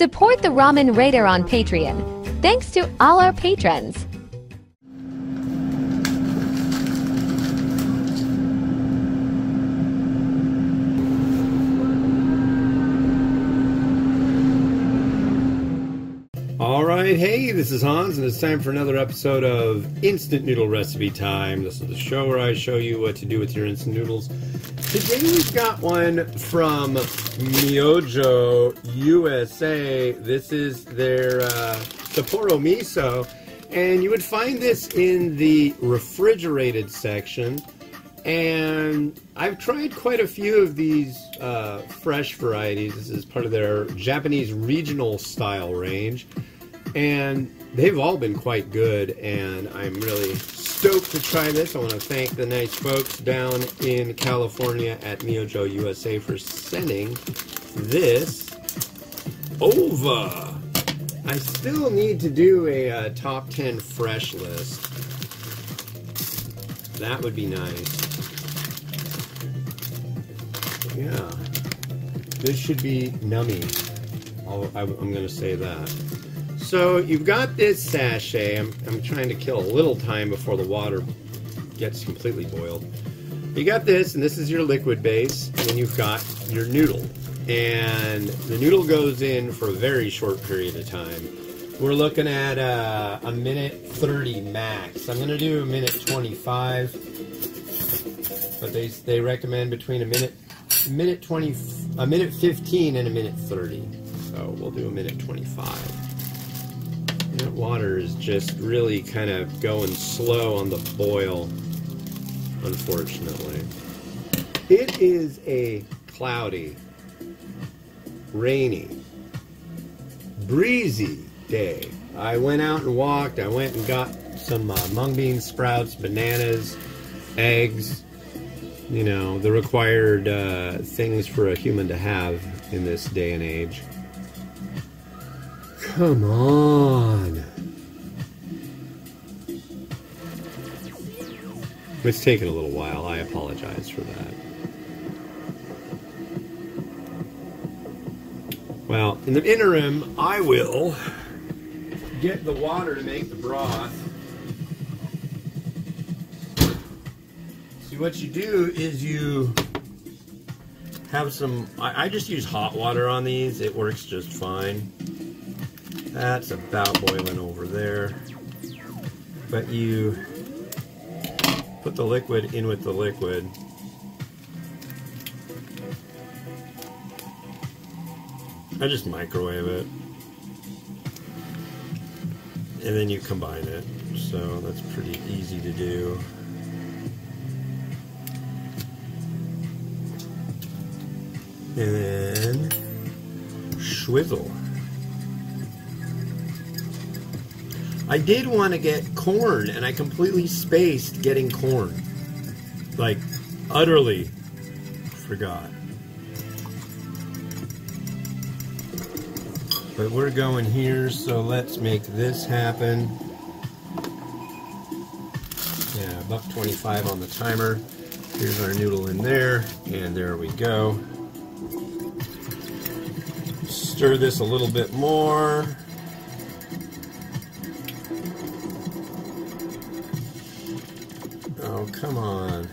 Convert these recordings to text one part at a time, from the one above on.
Support the Ramen Raider on Patreon. Thanks to all our patrons. Alright, hey, this is Hans, and it's time for another episode of Instant Noodle Recipe Time. This is the show where I show you what to do with your instant noodles. Today we've got one from Myojo, USA. This is their Sapporo Miso, and you would find this in the refrigerated section. And I've tried quite a few of these fresh varieties. This is part of their Japanese regional style range. And they've all been quite good, and I'm really stoked to try this. I want to thank the nice folks down in California at Myojo USA for sending this over. I still need to do a top 10 fresh list. That would be nice. Yeah. This should be nummy. I'm going to say that. So you've got this sachet. I'm trying to kill a little time before the water gets completely boiled. You got this, and this is your liquid base, and then you've got your noodle. And the noodle goes in for a very short period of time. We're looking at a minute 30 max. I'm going to do a minute 25, but they recommend between a minute 15 and a minute 30. So we'll do a minute 25. That water is just really kind of going slow on the boil, unfortunately. It is a cloudy, rainy, breezy day. I went out and walked. I went and got some mung bean sprouts, bananas, eggs, you know, the required things for a human to have in this day and age. Come on. It's taken a little while. I apologize for that. Well, in the interim, I will get the water to make the broth. See, what you do is you have some... I just use hot water on these. It works just fine. That's about boiling over there. But you put the liquid in with the liquid. I just microwave it. And then you combine it. So that's pretty easy to do. And then swizzle. I did want to get corn, and I completely spaced getting corn. Like, utterly forgot. But we're going here, so let's make this happen. Yeah, $1.25 on the timer. Here's our noodle in there, and there we go. Stir this a little bit more. Oh, come on.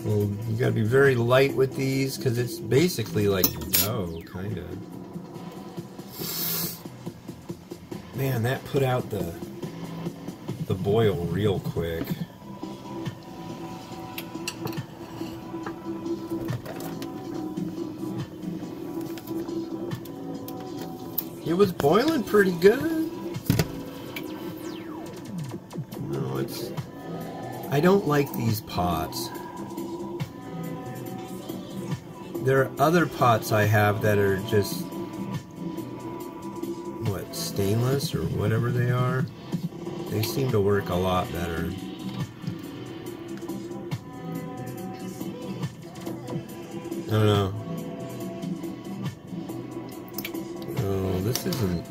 Well, you gotta be very light with these because it's basically like dough, kind of. Man, that put out the boil real quick. It was boiling pretty good. No, it's... I don't like these pots. There are other pots I have that are just... what, stainless or whatever they are? They seem to work a lot better. I don't know. Oh, this isn't...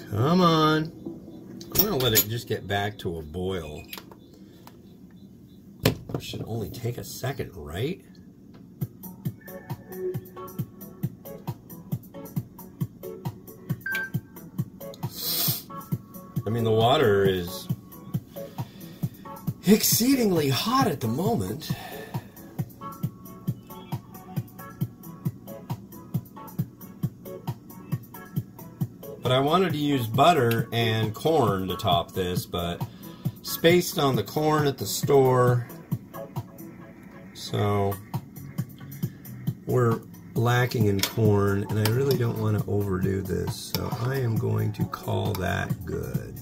Come on. I'm going to let it just get back to a boil. It should only take a second, right? I mean, the water is exceedingly hot at the moment. But I wanted to use butter and corn to top this, but spaced on the corn at the store, so we're lacking in corn, and I really don't want to overdo this, so I am going to call that good.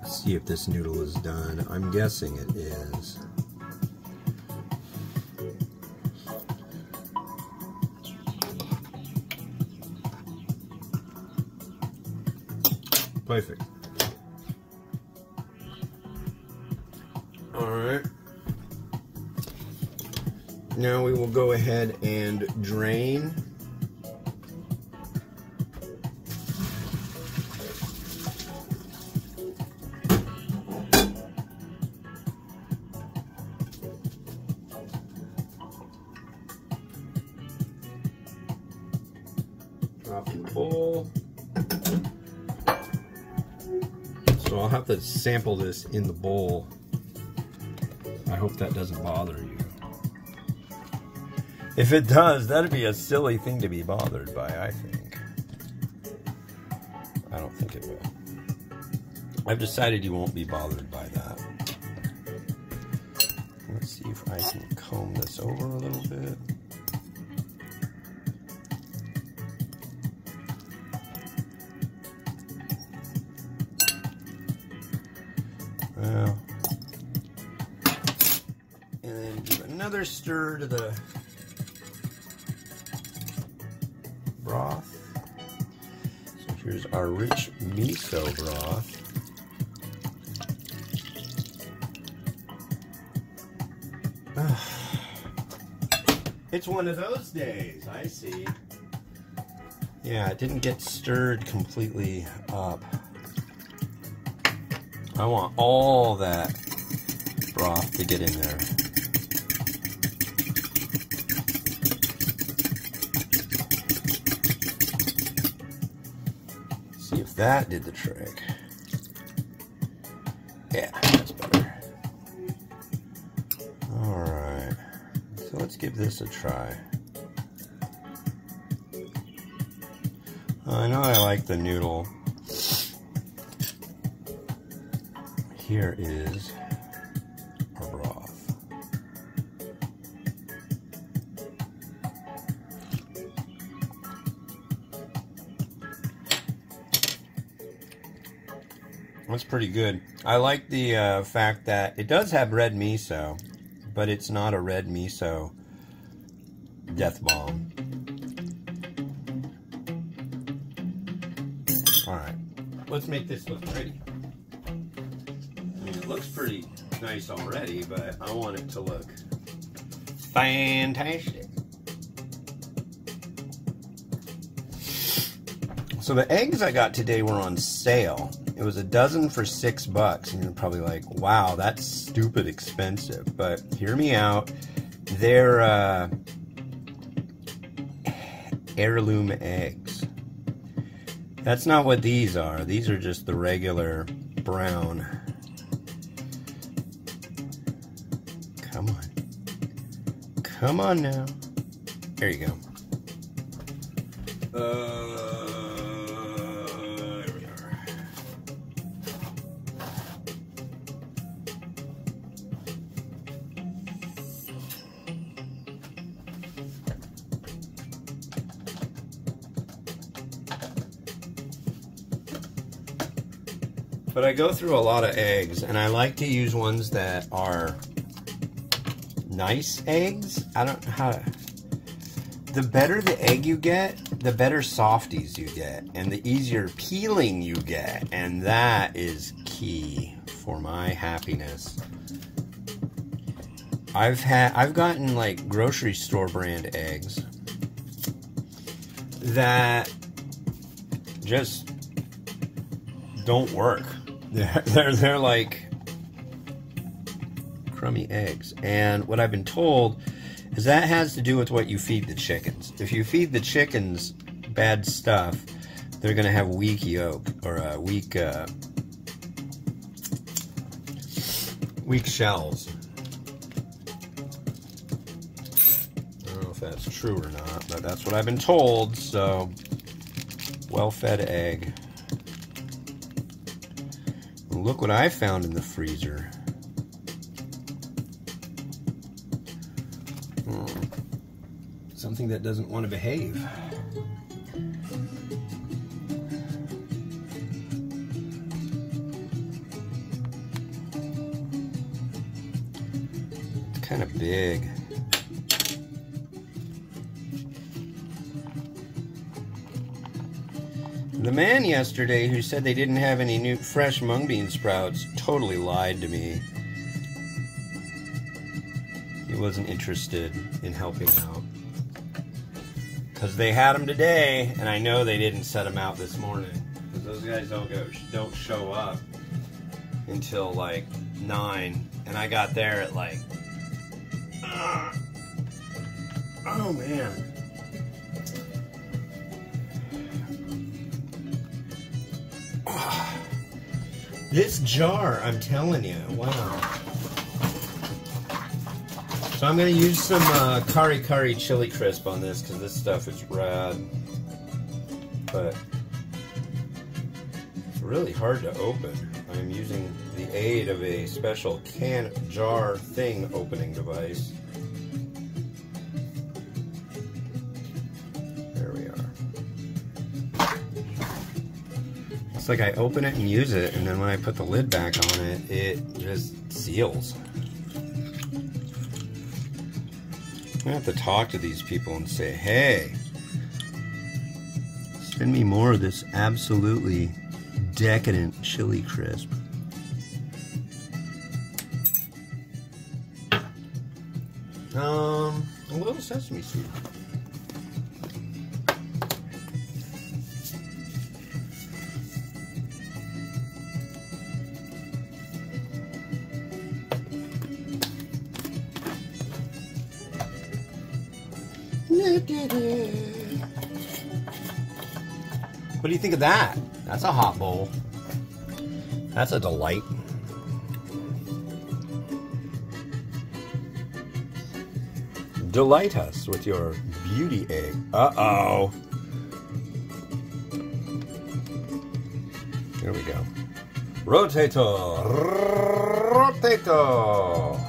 See if this noodle is done. I'm guessing it is. Perfect. All right. Now we will go ahead and drain. Drop in the bowl. So I'll have to sample this in the bowl. I hope that doesn't bother you. If it does, that'd be a silly thing to be bothered by, I think. I don't think it will. I've decided you won't be bothered by that. Let's see if I can comb this over a little bit. Well, and then give another stir to the broth. So here's our rich miso broth. It's one of those days, I see. Yeah, it didn't get stirred completely up. I want all that broth to get in there. See if that did the trick. Yeah, that's better. Alright, so let's give this a try. I know I like the noodle. Here is our broth. That's pretty good. I like the fact that it does have red miso, but it's not a red miso death bomb. Alright, let's make this look pretty. It looks pretty nice already, but I want it to look fantastic. So the eggs I got today were on sale. It was a dozen for $6, and you're probably like, wow, that's stupid expensive. But hear me out. They're heirloom eggs. That's not what these are. These are just the regular brown. Come on. Come on now. There you go. There we are. But I go through a lot of eggs, and I like to use ones that are nice eggs. I don't know how to... The better the egg you get, the better softies you get, and the easier peeling you get, and that is key for my happiness. I've gotten like grocery store brand eggs that just don't work. They're like crummy eggs. And what I've been told is that has to do with what you feed the chickens. If you feed the chickens bad stuff, they're going to have weak yolk or weak shells. I don't know if that's true or not, but that's what I've been told. So, well-fed egg. Look what I found in the freezer. Something that doesn't want to behave. It's kind of big. The man yesterday who said they didn't have any new fresh mung bean sprouts totally lied to me. He wasn't interested in helping out. Because they had them today, and I know they didn't set them out this morning. Because those guys don't show up until like 9, and I got there at like, oh man. This jar, I'm telling you, wow. So I'm going to use some Kari Kari Chili Crisp on this because this stuff is rad. But it's really hard to open. I'm using the aid of a special can jar thing opening device. There we are. It's like I open it and use it, and then when I put the lid back on it, it just seals. I have to talk to these people and say, hey, send me more of this absolutely decadent chili crisp. A little sesame seed. What do you think of that? That's a hot bowl. That's a delight. Delight us with your beauty egg. Uh-oh. Here we go. Rotato. Rotato.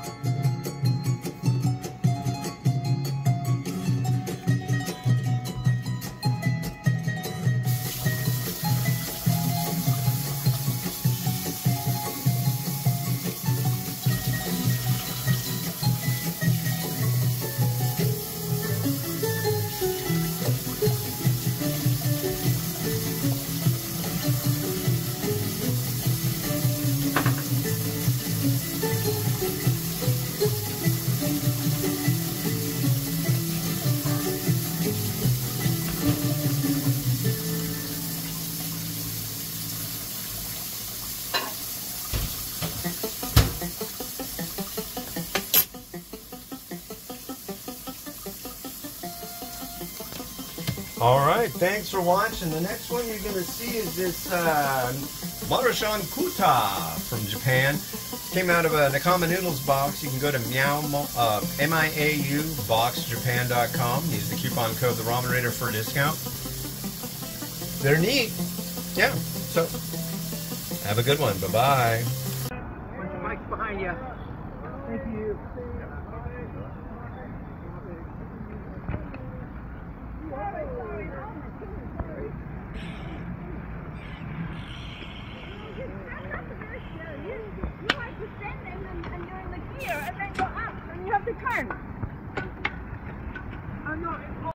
Alright, thanks for watching. The next one you're going to see is this Marushan Kuta from Japan. Came out of a Nakama Noodles box. You can go to miauboxjapan.com. Use the coupon code TheRamenRaider for a discount. They're neat. Yeah, so have a good one. Bye-bye. Bunch of mics behind you. Thank you. Bye.